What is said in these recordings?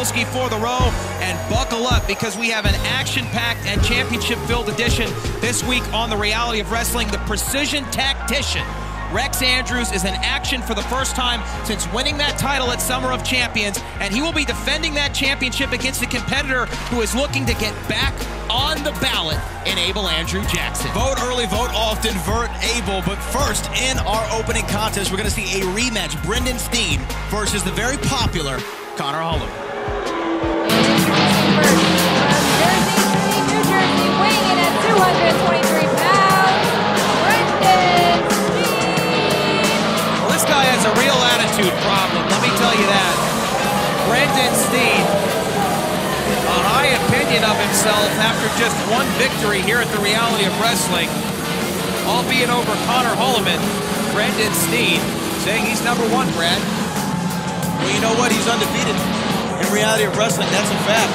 Broski for the row, and buckle up because we have an action-packed and championship-filled edition this week on The Reality of Wrestling. The Precision Tactician, Rex Andrews, is in action for the first time since winning that title at Summer of Champions, and he will be defending that championship against a competitor who is looking to get back on the ballot in Abel Andrew Jackson. Vote early, vote often, vote Abel. But first, in our opening contest, we're going to see a rematch. Brendan Steen versus the very popular Connor Holloman. New Jersey, weighing in at 223 pounds, Brendan Steen. Well, this guy has a real attitude problem, let me tell you that. Brendan Steen, a high opinion of himself after just one victory here at The Reality of Wrestling, albeit over Connor Holloman. Brendan Steen saying he's #1, Brad. Well, you know what? He's undefeated in Reality of Wrestling. That's a fact.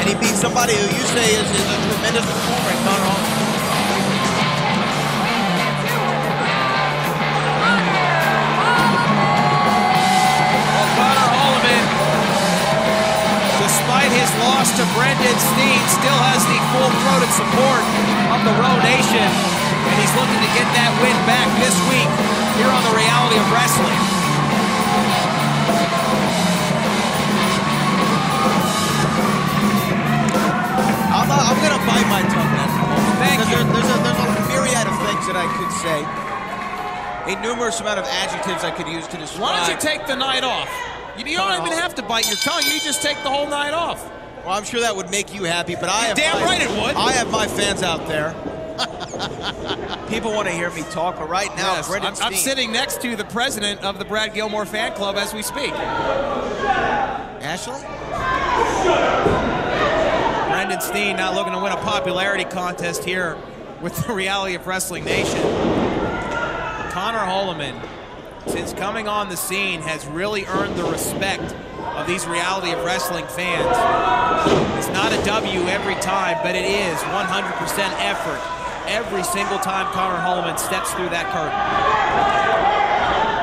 And he beat somebody who you say is a tremendous performer in Connor Holloman. Well, Connor Holloman, despite his loss to Brendan Steen, still has the full-throated support of the Row Nation, and he's looking to get that win back this week here on The Reality of Wrestling. I'm going to bite my tongue at the moment. Thank you. There's a myriad of things that I could say. A numerous amount of adjectives I could use to describe. Why don't you take the night off? You don't even have to bite your tongue. You just take the whole night off. Well, I'm sure that would make you happy, but I have damn right it would. I have my fans out there. People want to hear me talk, but right now, yes, Brendan Steen. I'm sitting next to the president of the Brad Gilmore fan club as we speak. Ashley? Brendan Steen now looking to win a popularity contest here with The Reality of Wrestling Nation. Connor Holloman, since coming on the scene, has really earned the respect of these Reality of Wrestling fans. It's not a W every time, but it is 100% effort every single time Connor Holloman steps through that curtain.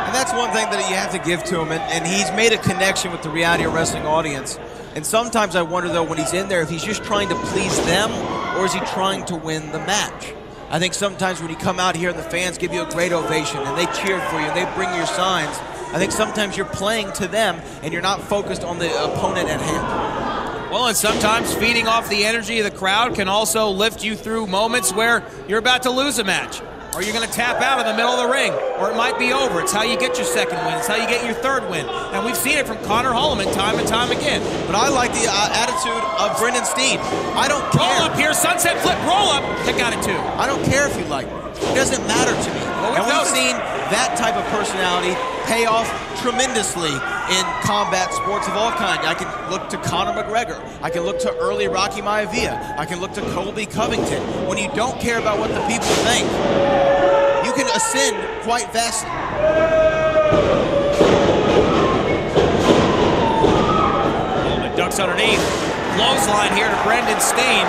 And that's one thing that you have to give to him, and he's made a connection with the Reality of Wrestling audience. And sometimes I wonder, though, when he's in there, if he's just trying to please them, or is he trying to win the match? I think sometimes when you come out here and the fans give you a great ovation, and they cheer for you, and they bring your signs, I think sometimes you're playing to them, and you're not focused on the opponent at hand. Well, and sometimes feeding off the energy of the crowd can also lift you through moments where you're about to lose a match, or you're going to tap out in the middle of the ring, or it might be over. It's how you get your second win. It's how you get your third win. And we've seen it from Connor Holloman time and time again. But I like the attitude of Brendan Steen. I don't care. Roll up here, sunset flip, roll up. Kick out at 2. I don't care if you like me. It doesn't matter to me. Well, and we've seen that type of personality pay off tremendously in combat sports of all kinds. I can look to Conor McGregor. I can look to early Rocky Maivia. I can look to Colby Covington. When you don't care about what the people think, you can ascend quite fast. Holloman ducks underneath. Clothesline here to Brendan Steen.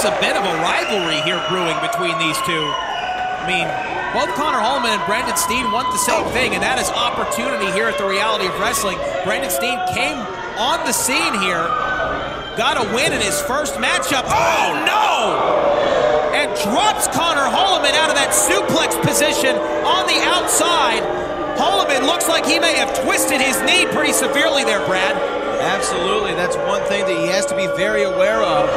Perhaps a bit of a rivalry here brewing between these two. I mean, both Connor Holloman and Brendan Steen want the same thing, and that is opportunity here at The Reality of Wrestling. Brendan Steen came on the scene here, got a win in his first matchup. Oh, no! And drops Connor Holloman out of that suplex position on the outside. Holloman looks like he may have twisted his knee pretty severely there, Brad. Absolutely. That's one thing that he has to be very aware of.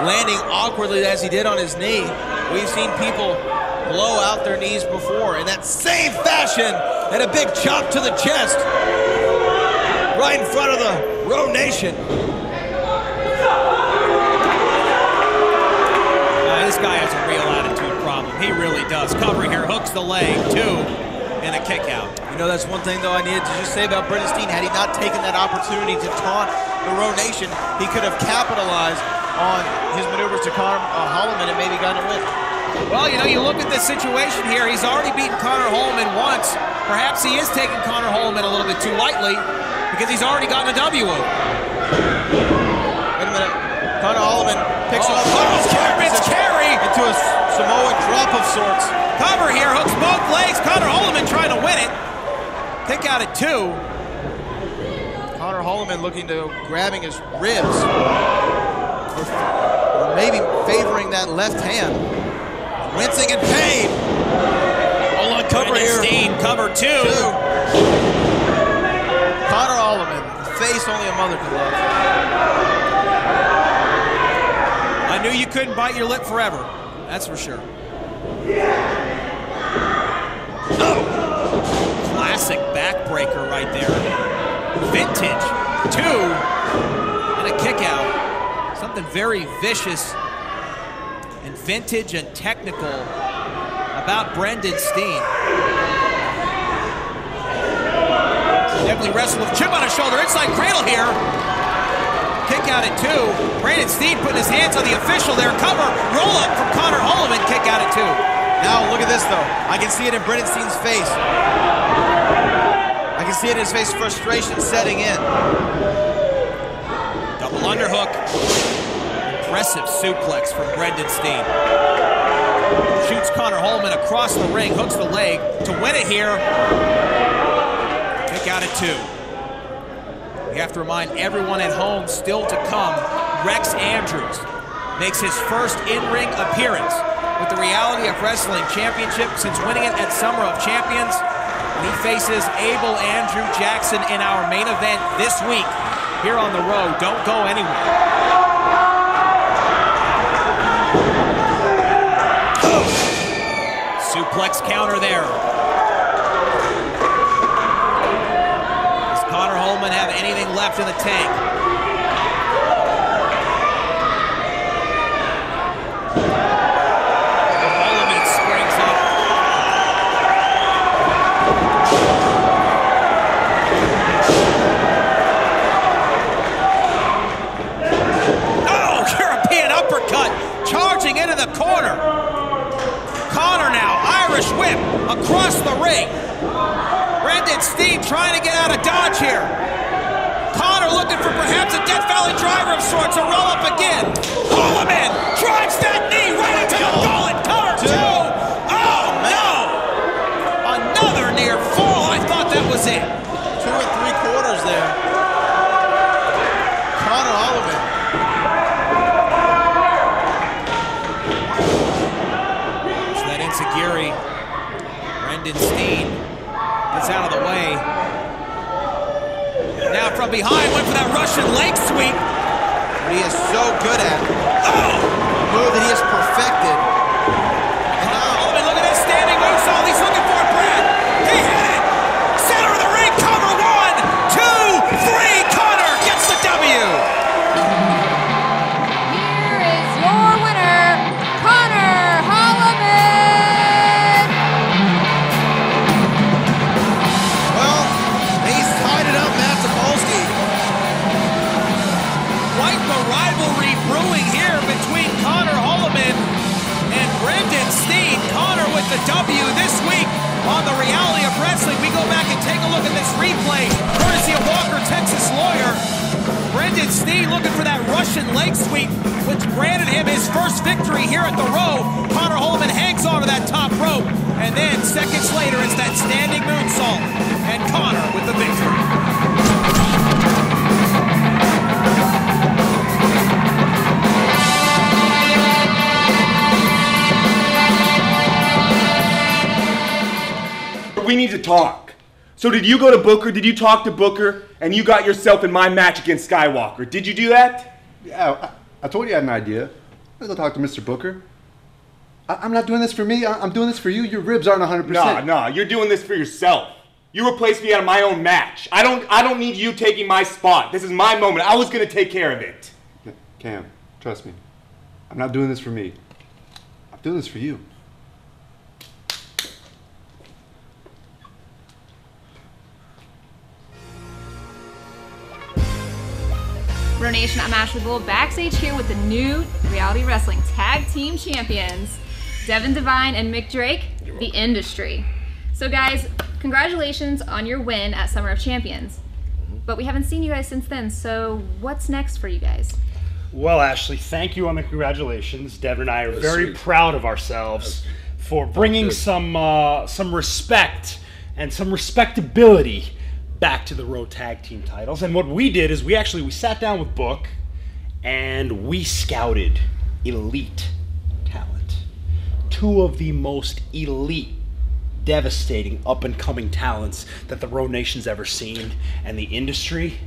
Landing awkwardly as he did on his knee. We've seen people blow out their knees before in that same fashion, and a big chop to the chest right in front of the Row Nation. This guy has a real attitude problem. He really does. Cover here, hooks the leg, 2, and a kick out. You know, that's one thing, though, I needed to just say about Brendan Steen. Had he not taken that opportunity to taunt the Row Nation, he could have capitalized on his maneuvers to Connor Holloman and maybe gotten a win. Well, you know, you look at this situation here. He's already beaten Connor Holloman once. Perhaps he is taking Connor Holloman a little bit too lightly because he's already gotten a W. Wait a minute. Connor Holloman picks up carry into a Samoan drop of sorts. Cover here, hooks both legs. Connor Holloman trying trying to win it. Kick out at 2. Connor Holloman looking to grabbing his ribs. Or maybe favoring that left hand. Wincing in pain. All on cover here. Steen, cover 2. Connor Holloman, the face only a mother can love. I knew you couldn't bite your lip forever. That's for sure. Oh! Classic backbreaker right there. Vintage. 2. And a kick out. Something very vicious and vintage and technical about Brendan Steen. Definitely wrestled with chip on his shoulder. Inside cradle here. Kick out at 2. Brendan Steen putting his hands on the official there. Cover. Roll up from Connor Holloman. Kick out at 2. Now look at this though. I can see it in Brendan Steen's face. I can see it in his face, frustration setting in. Double underhook. Impressive suplex from Brendan Steen. Shoots Connor Holloman across the ring, hooks the leg to win it here. Kick out at 2. We have to remind everyone at home still to come, Rex Andrews makes his first in-ring appearance with the Reality of Wrestling Championship since winning it at Summer of Champions. And he faces Abel Andrew Jackson in our main event this week here on the road. Don't go anywhere. Suplex counter there. Does Connor Holloman have anything left in the tank? Holloman springs up. Oh, European uppercut charging into the corner. Connor now, Irish whip across the ring. Brendan Steen trying to get out of dodge here. Connor looking for perhaps a Death Valley driver of sorts, a roll up again. Holloman drives that knee right into the gullet. Cover 2. Oh no! Another near fall. I thought that was it. 2 3/4 there. Connor Holloman. Gary. Brendan Steen gets out of the way. Now from behind, went for that Russian leg sweep. He is so good at it. Oh! A move that he has perfected. And now, Holloman, look at this standing moonsault. He's looking for it, Brad. He hit it. Center of the ring, cover 1, 2, 3. Connor gets the W. Here is your winner, Connor Holloman. Rivalry brewing here between Connor Holloman and Brendan Steen. Connor with the W this week on the Reality of Wrestling. We go back and take a look at this replay, courtesy of Walker, Texas Lawyer. Brendan Steen looking for that Russian leg sweep, which granted him his first victory here at the Row. Connor Holloman hangs onto that top rope, and then seconds later it's that standing moonsault, and Connor with the victory. We need to talk. So did you go to Booker? Did you talk to Booker? And you got yourself in my match against Skywalker. Did you do that? Yeah, I told you I had an idea. Let's go talk to Mr. Booker. I'm not doing this for me. I'm doing this for you. Your ribs aren't 100%. Nah, you're doing this for yourself. You replaced me out of my own match. I don't need you taking my spot. This is my moment. I was gonna take care of it. Cam, trust me. I'm not doing this for me. I'm doing this for you. Bro Nation, I'm Ashley Bull, backstage here with the new Reality Wrestling Tag Team Champions, Devin Devine and Mick Drake, The Industry. So guys, congratulations on your win at Summer of Champions. But we haven't seen you guys since then, so what's next for you guys? Well, Ashley, thank you on the congratulations. Devin and I are very proud of ourselves for bringing some respect and some respectability back to the Road Tag Team titles. And what we did is we sat down with Book and we scouted elite talent. 2 of the most elite, devastating, up-and-coming talents that the Road Nation's ever seen, and the industry,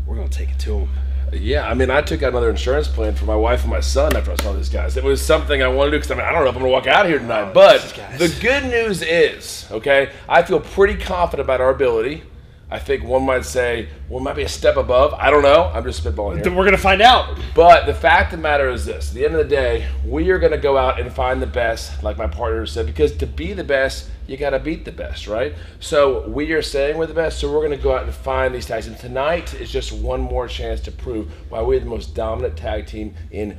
we're going to take it to them. Yeah, I mean, I took out another insurance plan for my wife and my son after I saw these guys. It was something I wanted to do because, I mean, I don't know if I'm going to walk out of here tonight. But the good news is, okay, I feel pretty confident about our ability. I think one might say, well, it might be a step above. I don't know. I'm just spitballing here. We're going to find out. But the fact of the matter is this. At the end of the day, we are going to go out and find the best, like my partner said, because to be the best, you got to beat the best, right? So we are saying we're the best, so we're going to go out and find these tags. And tonight is just one more chance to prove why we're the most dominant tag team in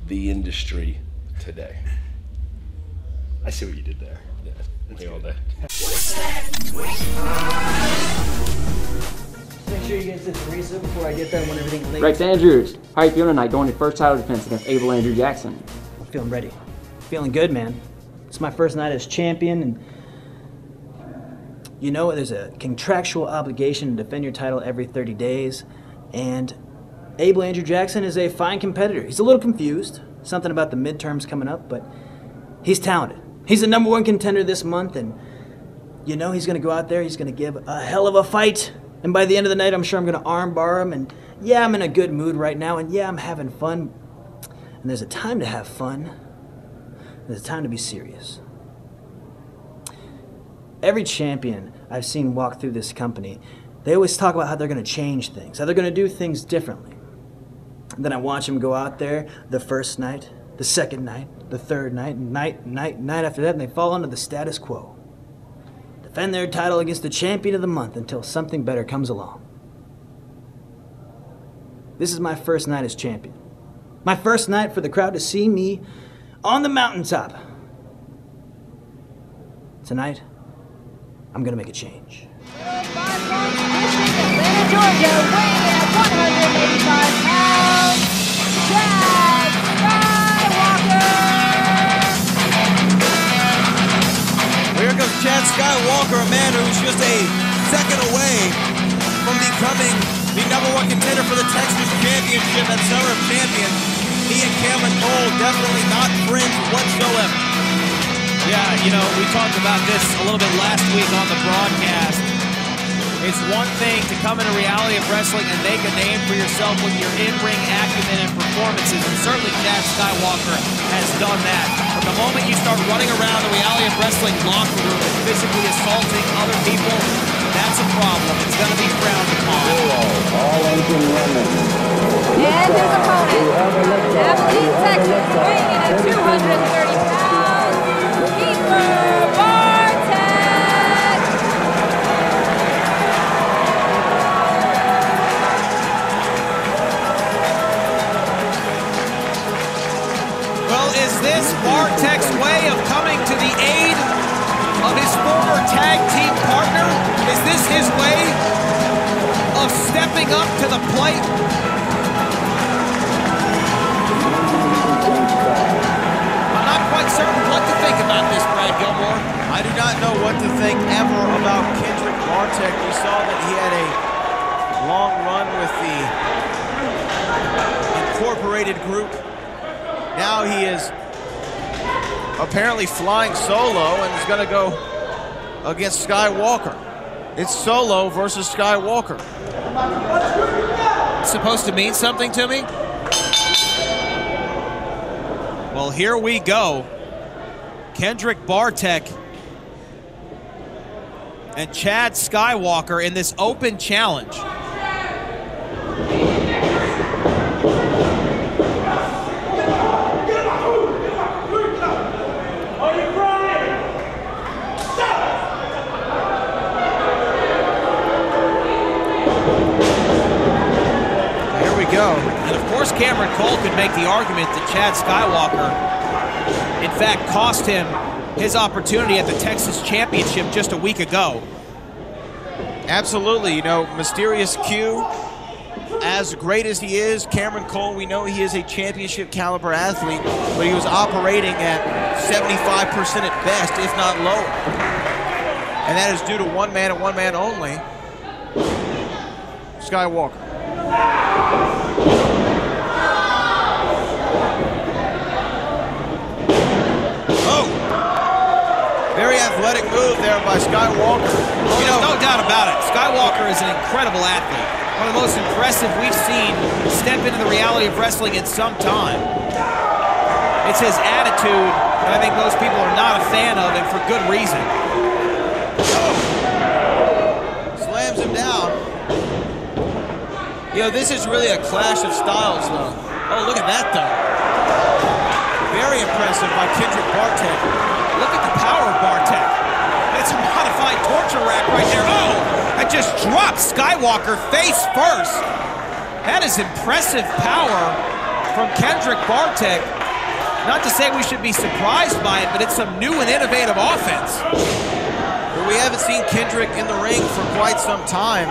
the industry today. I see what you did there. Yeah, that's all day. Make sure you guys did the research before I get there and when everything leaks. Rex Andrews, how you feeling tonight going to first title defense against Abel Andrew Jackson? I'm feeling ready. Feeling good, man. It's my first night as champion, and you know there's a contractual obligation to defend your title every 30 days, and Abel Andrew Jackson is a fine competitor. He's a little confused, something about the midterms coming up, but he's talented. He's the #1 contender this month, and you know he's going to go out there, he's going to give a hell of a fight. And by the end of the night, I'm sure I'm going to armbar him. And yeah, I'm in a good mood right now. And yeah, I'm having fun. And there's a time to have fun. There's a time to be serious. Every champion I've seen walk through this company, they always talk about how they're going to change things, how they're going to do things differently. And then I watch them go out there the first night, the second night, the third night, night after that, and they fall under the status quo. Defend their title against the champion of the month until something better comes along. This is my first night as champion. My first night for the crowd to see me on the mountaintop. Tonight, I'm going to make a change. 5 points, Atlanta, Georgia, weighing in at 185 pounds, Chad Skywalker. Here comes Chad Skywalker, a man who's just a second away from becoming the #1 contender for the Texas Championship at Summer of Champions. He and Cameron Cole definitely not friends whatsoever. Yeah, you know, we talked about this a little bit last week on the broadcast. It's one thing to come into reality of wrestling and make a name for yourself with your in-ring acumen and performances, and certainly Chad Skywalker has done that. But the moment you start running around the reality of wrestling locker room and physically assaulting other people, that's a problem. It's going to be frowned upon. And his opponent, Abilene, Texas, weighing in at 230 pounds, Bartek. Well, is this Bartek's way of coming to the aid of his former tag team partner? Is this his way of stepping up to the plate? I'm not quite certain what to think about this, Brad Gilmore. I do not know what to think ever about Kendrick Bartek. We saw that he had a long run with the Incorporated group. Now he is apparently flying solo and is going to go against Skywalker. It's Solo versus Skywalker. It's supposed to mean something to me? Well, here we go. Kendrick Bartek and Chad Skywalker in this open challenge. And of course, Cameron Cole could make the argument that Chad Skywalker, in fact, cost him his opportunity at the Texas Championship just a week ago. Absolutely. You know, Mysterious Q, as great as he is, Cameron Cole, we know he is a championship caliber athlete, but he was operating at 75% at best, if not lower. And that is due to one man and one man only, Skywalker. Oh! Very athletic move there by Skywalker. Oh, there's no doubt about it. Skywalker is an incredible athlete. One of the most impressive we've seen step into the reality of wrestling in some time. It's his attitude that I think most people are not a fan of, and for good reason. Oh. Slams him down. You know, this is really a clash of styles, though. Oh, look at that, though. Very impressive by Kendrick Bartek. Look at the power of Bartek. That's a modified torture rack right there. Oh, that just dropped Skywalker face first. That is impressive power from Kendrick Bartek. Not to say we should be surprised by it, but it's some new and innovative offense. But we haven't seen Kendrick in the ring for quite some time,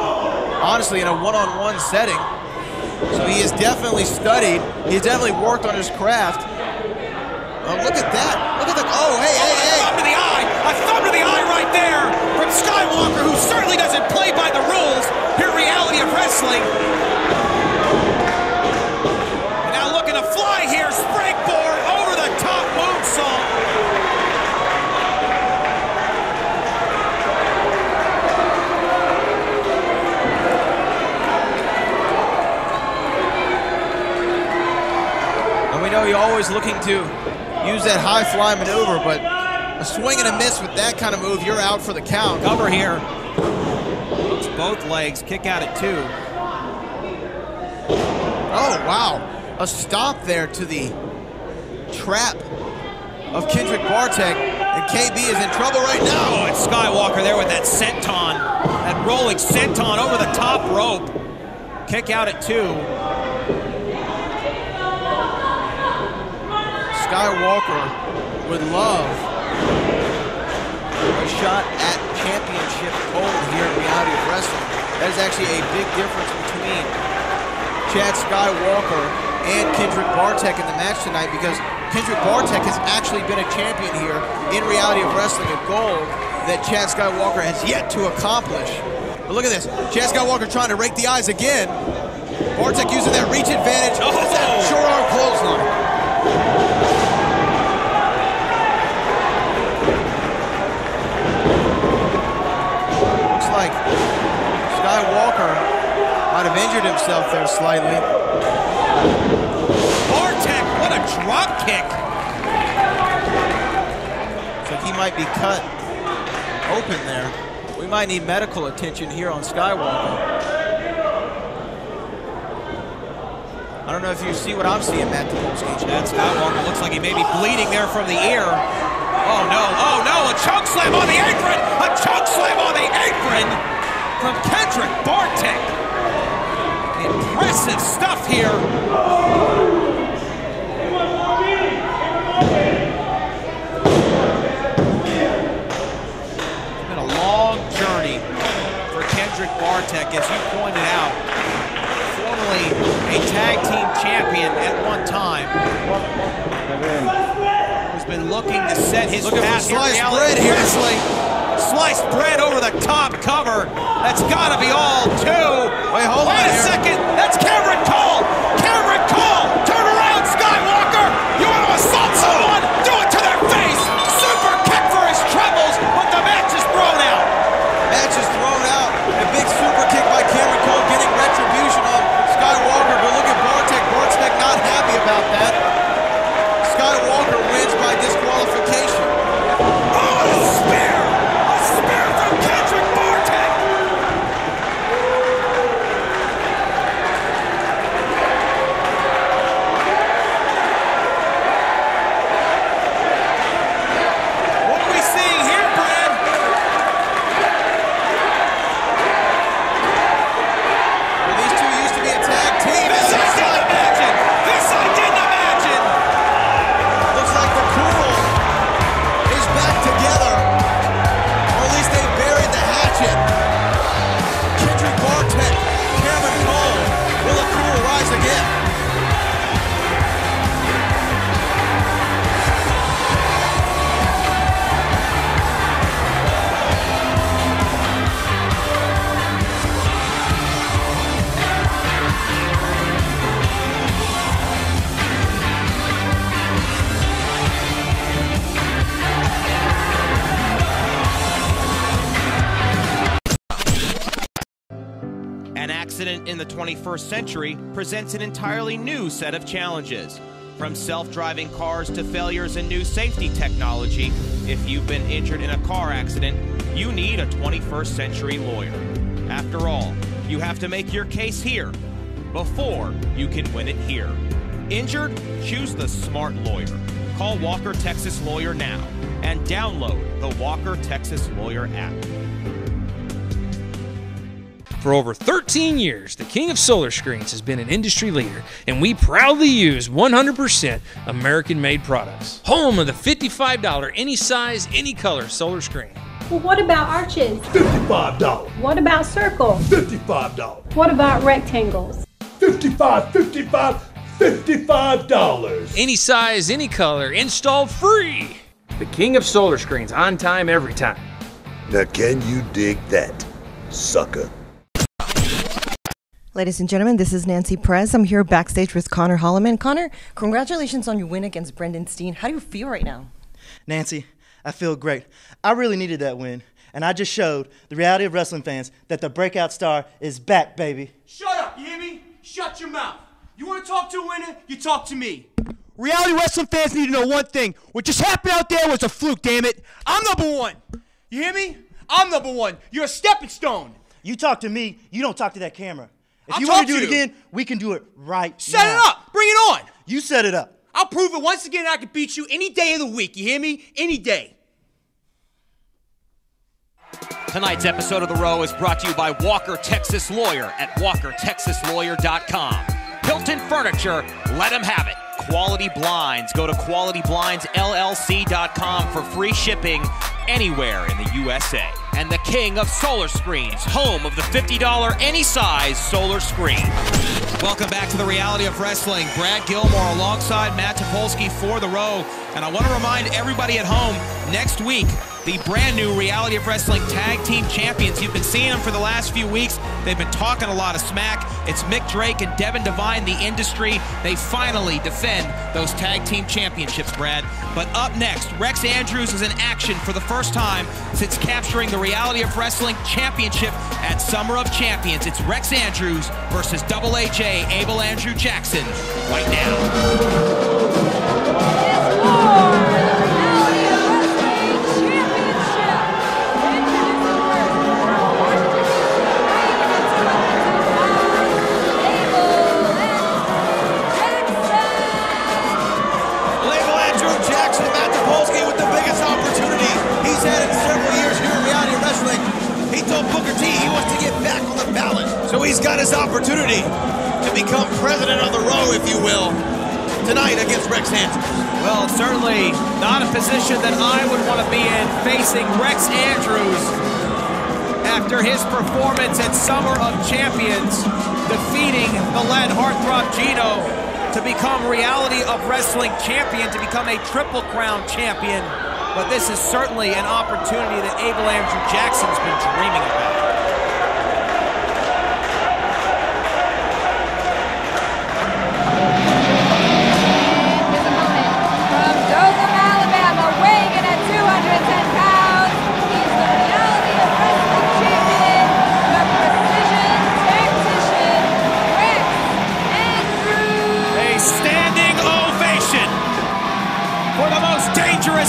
honestly, in a one-on-one setting. So he has definitely studied. He's definitely worked on his craft. Oh, look at that. Look at the, oh, hey. A thumb to the eye. A thumb to the eye right there from Skywalker, who certainly doesn't play by the rules here in reality of wrestling. And now looking to fly here, springboard over the top moonsault. And we know you're always looking to use that high fly maneuver, but a swing and a miss with that kind of move, you're out for the count. Cover here. Hooks both legs, kick out at 2. Oh, wow. A stop there to the trap of Kendrick Bartek, and KB is in trouble right now. Oh, it's Skywalker there with that senton, that rolling senton over the top rope. Kick out at 2. Skywalker would love a shot at championship gold here in reality of wrestling. That is actually a big difference between Chad Skywalker and Kendrick Bartek in the match tonight, because Kendrick Bartek has actually been a champion here in reality of wrestling, a goal that Chad Skywalker has yet to accomplish. But look at this, Chad Skywalker trying to rake the eyes again. Bartek using that reach advantage. Oh, that's that short arm clothesline. Looks like Skywalker might have injured himself there slightly. Bartek, what a drop kick. Looks like he might be cut open there. We might need medical attention here on Skywalker. I don't know if you see what I'm seeing, Matt. Chad Skywalker looks like he may be bleeding there from the ear. Oh no, a choke slam on the apron! A choke slam on the apron from Kendrick Bartek. Impressive stuff here. It's been a long journey for Kendrick Bartek, as you pointed out. Formerly a tag team champion at one time. Who's been looking to set his path here. Sliced bread here. Wrestling. Sliced bread over the top cover. That's got to be all 2. Wait, hold on. Wait a second. That's Cameron Cole. Cameron Cole. Turn around, Skywalker. You want to assault someone? Do it to their face. Super kick for his troubles, but the match is thrown out. Match is thrown out. A big super kick by Cameron Cole getting retribution on Skywalker, but look at Bartek. Bartek not happy about that. Skywalker wins by disqualification. Oh, a spear! A spear from Kendrick Bartek! accident in the 21st century presents an entirely new set of challenges. From self-driving cars to failures in new safety technology, if you've been injured in a car accident, you need a 21st century lawyer. After all, you have to make your case here before you can win it here. Injured? Choose the smart lawyer. Call Walker Texas Lawyer now and download the Walker Texas Lawyer app. For over 13 years, the King of Solar Screens has been an industry leader, and we proudly use 100% American-made products. Home of the $55 any size, any color solar screen. Well, what about arches? $55. What about circles? $55. What about rectangles? $55. Any size, any color, installed free. The King of Solar Screens, on time, every time. Now can you dig that, sucker? Ladies and gentlemen, this is Nancy Perez. I'm here backstage with Connor Holloman. Connor, congratulations on your win against Brendan Steen. How do you feel right now? Nancy, I feel great. I really needed that win, and I just showed the reality of wrestling fans that the breakout star is back, baby. Shut up, you hear me? Shut your mouth. You want to talk to a winner? You talk to me. Reality wrestling fans need to know one thing. What just happened out there was a fluke, damn it. I'm number one. You hear me? I'm number one. You're a stepping stone. You talk to me, you don't talk to that camera. If I'll you want talk to do to it you. again, we can do it right now. Set it up. Bring it on. You set it up. I'll prove it once again I can beat you any day of the week. You hear me? Any day. Tonight's episode of The Row is brought to you by Walker Texas Lawyer at WalkerTexasLawyer.com. Hilton Furniture, let them have it. Quality Blinds, go to QualityBlindsLLC.com for free shipping anywhere in the USA. And the King of Solar Screens, home of the $50 any size solar screen. Welcome back to the reality of wrestling. Brad Gilmore alongside Matt Topolsky for The Row. And I want to remind everybody at home, next week, the brand new Reality of Wrestling Tag Team Champions. You've been seeing them for the last few weeks. They've been talking a lot of smack. It's Mick Drake and Devin Devine, the industry. They finally defend those Tag Team Championships, Brad. But up next, Rex Andrews is in action for the first time since capturing the Reality of Wrestling Championship at Summer of Champions. It's Rex Andrews versus Double AJ, Abel Andrew Jackson, right now. So he's got his opportunity to become president of the Row, if you will, tonight against Rex Andrews. Well, it's certainly not a position that I would want to be in, facing Rex Andrews after his performance at Summer of Champions, defeating the lead heartthrob Gino to become Reality of Wrestling champion, to become a Triple Crown champion. But this is certainly an opportunity that Abel Andrew Jackson's been dreaming about.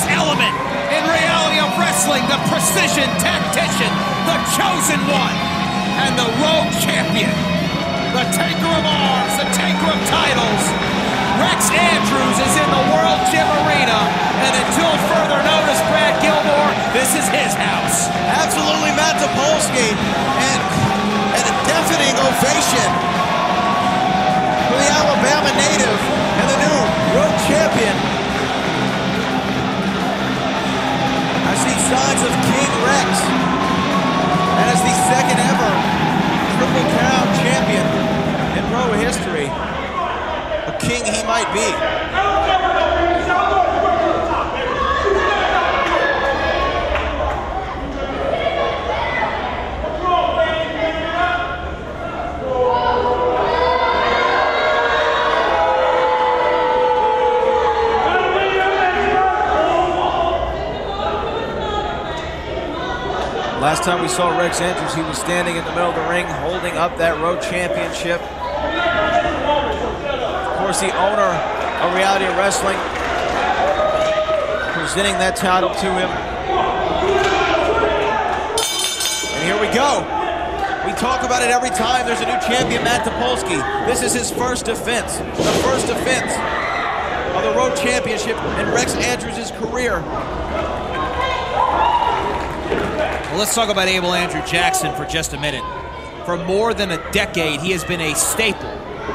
Element in Reality of Wrestling, the precision tactician, the chosen one, and the Road champion, the taker of arms, the taker of titles. Rex Andrews is in the World Gym Arena, and until further notice, Brad Gilmore, this is his house. Absolutely, Matt Topolsky, and a deafening ovation for the Alabama native and the new Road champion. Signs of King Rex, and as the second ever Triple Crown champion in Row history, a king he might be. Last time we saw Rex Andrews, he was standing in the middle of the ring holding up that Road Championship. Of course, the owner of Reality Wrestling presenting that title to him. And here we go. We talk about it every time there's a new champion, Matt Topolsky. This is his first defense. The first defense of the Road Championship in Rex Andrews' career. Well, let's talk about Abel Andrew Jackson for just a minute. For more than a decade, he has been a staple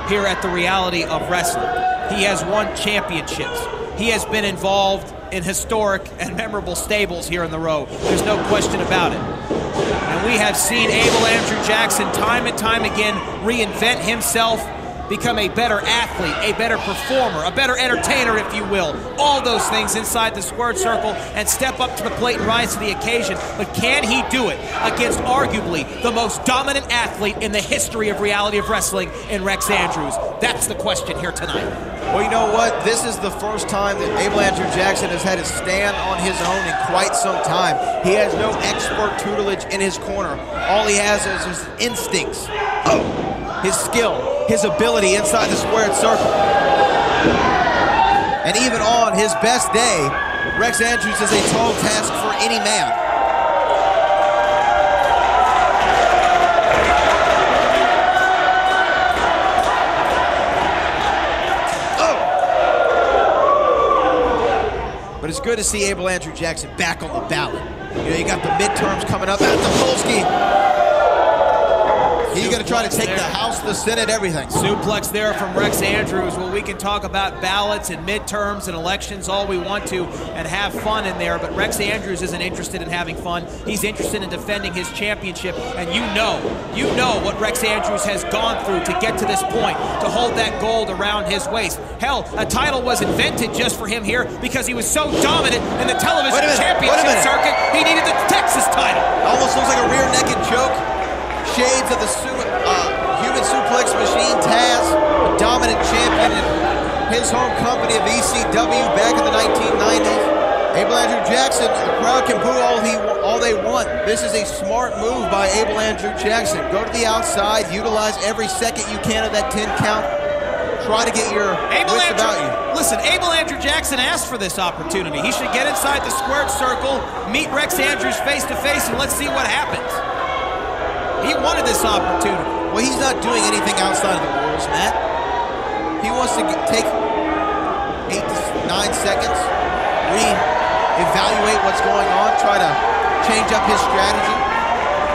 here at the Reality of Wrestling. He has won championships. He has been involved in historic and memorable stables here in the Row. There's no question about it. And we have seen Abel Andrew Jackson time and time again reinvent himself, become a better athlete, a better performer, a better entertainer, if you will. All those things inside the squared circle and step up to the plate and rise to the occasion. But can he do it against arguably the most dominant athlete in the history of Reality of Wrestling in Rex Andrews? That's the question here tonight. Well, you know what? This is the first time that Abel Andrew Jackson has had to stand on his own in quite some time. He has no expert tutelage in his corner. All he has is his instincts. His skill, his ability inside the squared circle. And even on his best day, Rex Andrews is a tall task for any man. But it's good to see Abel Andrew Jackson back on the ballot. You know, you got the midterms coming up at Topolsky. He's going to try to take the House, the Senate, everything. Suplex there from Rex Andrews. Well, we can talk about ballots and midterms and elections all we want to and have fun in there, but Rex Andrews isn't interested in having fun. He's interested in defending his championship, and you know what Rex Andrews has gone through to get to this point, to hold that gold around his waist. Hell, a title was invented just for him here because he was so dominant in the television championship circuit, he needed the Texas title. Almost looks like a rear-naked joke. Shades of the human suplex machine, Taz, a dominant champion in his home company of ECW back in the 1990s. Abel Andrew Jackson, the crowd can boo all they want. This is a smart move by Abel Andrew Jackson. Go to the outside, utilize every second you can of that 10 count. Try to get your wits about you. Listen, Abel Andrew Jackson asked for this opportunity. He should get inside the squared circle, meet Rex Andrews face to face, and let's see what happens. He wanted this opportunity. Well, he's not doing anything outside of the rules, Matt. He wants to take 8 to 9 seconds, re-evaluate what's going on, try to change up his strategy.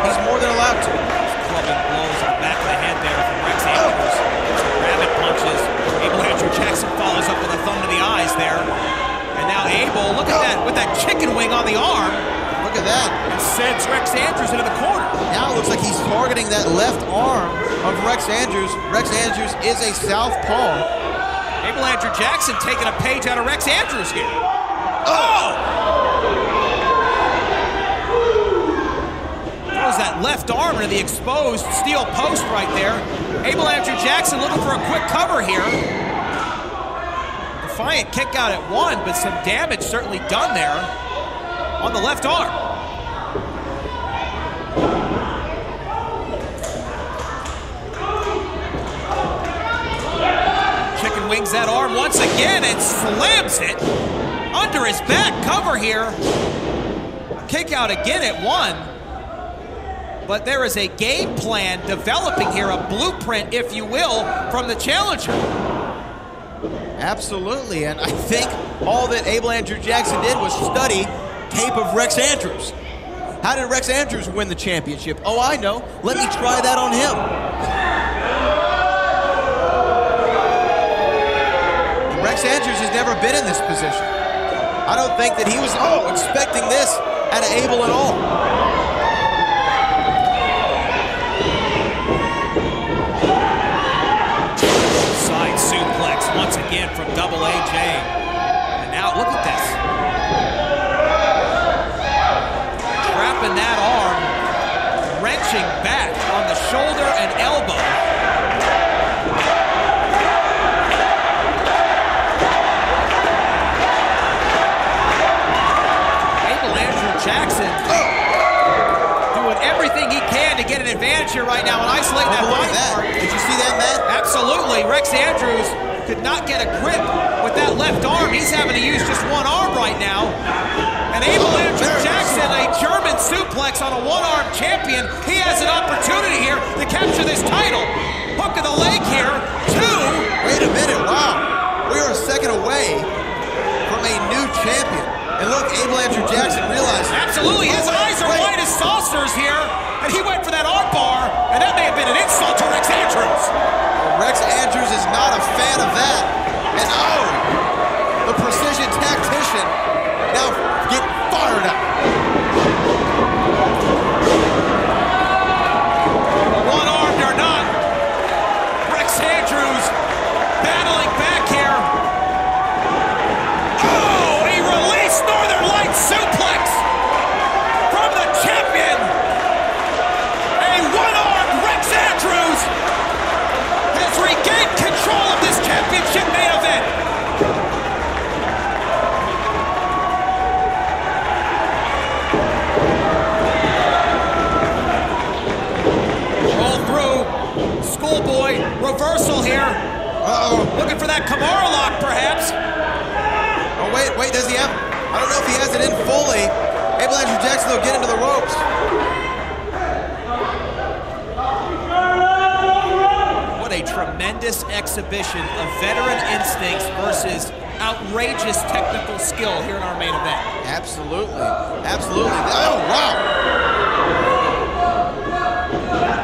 He's more than allowed to. Clubbing blows in the back of the head there from Rex Andrews. Rabbit punches. Abel Andrew Jackson follows up with a thumb to the eyes there. And now Abel, look at that, with that chicken wing on the arm. Look at that. And sends Rex Andrews into the corner. Now it looks like he's targeting that left arm of Rex Andrews. Rex Andrews is a southpaw. Abel Andrew Jackson taking a page out of Rex Andrews here. Throws that left arm into the exposed steel post right there. Abel Andrew Jackson looking for a quick cover here. Defiant kick out at one, but some damage certainly done there on the left arm. Chicken wings that arm once again and slams it under his back. Cover here. Kick out again at one. But there is a game plan developing here, a blueprint, if you will, from the challenger. Absolutely, and I think all that Abel Andrew Jackson did was study tape of Rex Andrews. How did Rex Andrews win the championship? Oh, I know. Let me try that on him. Rex Andrews has never been in this position. I don't think that he was expecting this out of Abel at all. Side suplex once again from Double AJ. And now look at this. Trapping that arm, wrenching back on the shoulder and elbow. Abel Andrew Jackson advantage here right now and isolating that look right at that. arm. Did you see that, Matt? Absolutely. Rex Andrews could not get a grip with that left arm. He's having to use just one arm right now. And Abel Andrew Jackson, a German suplex on a one-arm champion. He has an opportunity here to capture this title. Hook of the leg here. 2. Wait a minute, wow. We are a second away from a new champion. And look, Abel Andrew Jackson realized. Absolutely, his eyes are white as saucers here. And he went for that arm bar, and that may have been an insult to Rex Andrews. Rex Andrews is not a fan of that. And oh, the precision tactician now get fired up. One-armed or not, Rex Andrews battling back here. Oh, he released Northern Lights suplex from the champion. A one-armed Rex Andrews has regained control of this championship main event. Roll through, schoolboy reversal here. Uh-oh. Looking for that Kimura lock, perhaps. Oh, wait, does he have? I don't know if he has it in fully. Abel Andrew Jackson will get into the ropes. What a tremendous exhibition of veteran instincts versus outrageous technical skill here in our main event. Absolutely, absolutely. Oh, wow.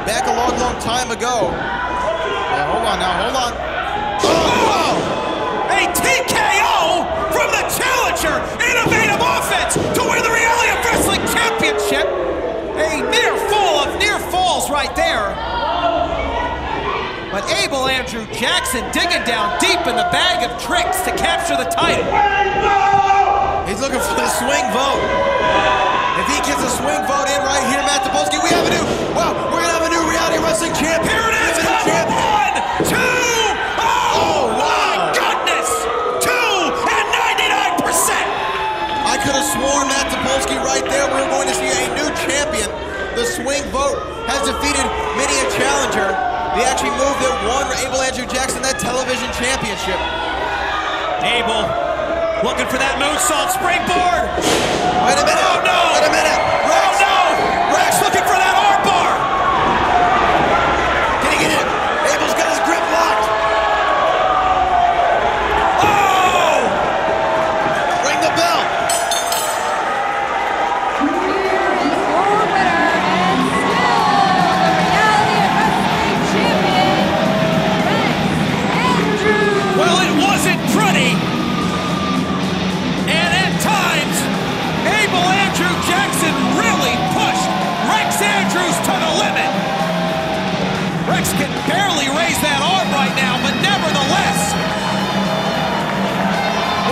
Back a long, long time ago. Yeah, hold on now, hold on. Oh! A TKO from the challenger! Innovative offense to win the Reality of Wrestling Championship! A near fall of near falls right there. But Abel Andrew Jackson digging down deep in the bag of tricks to capture the title. He's looking for the swing vote. If he gets a swing vote in right here, Matt Topolsky, we have a new, well, we're gonna have a new Reality Wrestling champion. Here it is, come on! 2! Oh, my goodness! 2 and 99%! I could have sworn Matt Topolsky right there. We were going to see a new champion. The swing vote has defeated many a challenger. The actually move that won Abel Andrew Jackson that television championship. Abel looking for that moonsault springboard. Wait a minute. Oh, no. Wait a minute. Rex. Oh, no. Rex looking for that arm bar. Can he get it? Abel's got his grip locked. Oh! Ring the bell. Well, it wasn't pretty. And at times, Abel Andrew Jackson really pushed Rex Andrews to the limit. Rex can barely raise that arm right now, but nevertheless,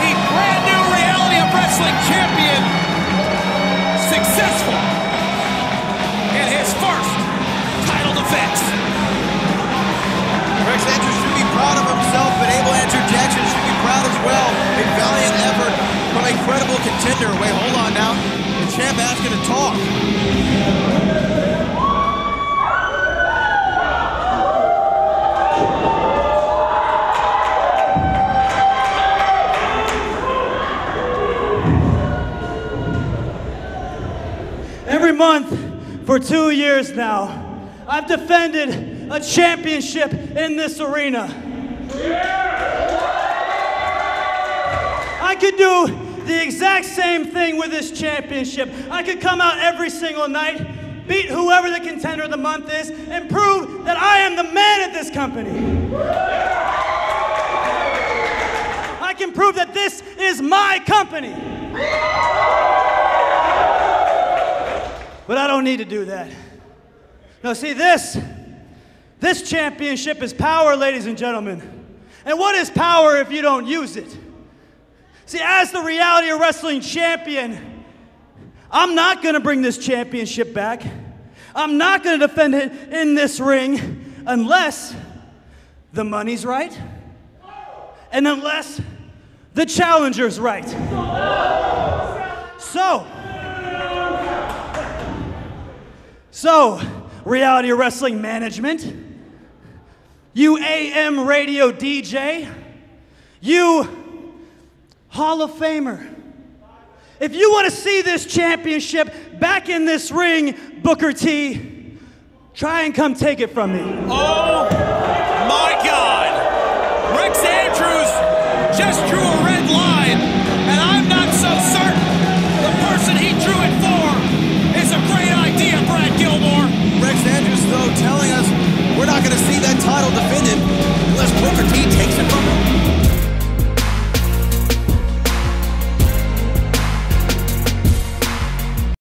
the brand new Reality of Wrestling champion, successful in his first title defense. Rex Andrews should be proud of himself, but Abel Andrew Jackson should be proud as well. A valiant effort from a credible contender. Wait, hold on now. The champ asking to talk. Every month for 2 years now, I've defended a championship in this arena. I could do the exact same thing with this championship. I could come out every single night, beat whoever the contender of the month is, and prove that I am the man at this company. I can prove that this is my company. But I don't need to do that. No, see, this championship is power, ladies and gentlemen. And what is power if you don't use it? See, as the Reality of Wrestling champion, I'm not going to bring this championship back. I'm not going to defend it in this ring unless the money's right and unless the challenger's right. So, reality wrestling management, you AM radio DJ, you Hall of Famer. If you want to see this championship back in this ring, Booker T, try and come take it from me. Oh my God! Rex Andrews just drew a red line, and I'm not so certain the person he drew it for is a great idea, Brad Gilmore. Rex Andrews, though, telling us we're not going to see that title defended unless Booker T takes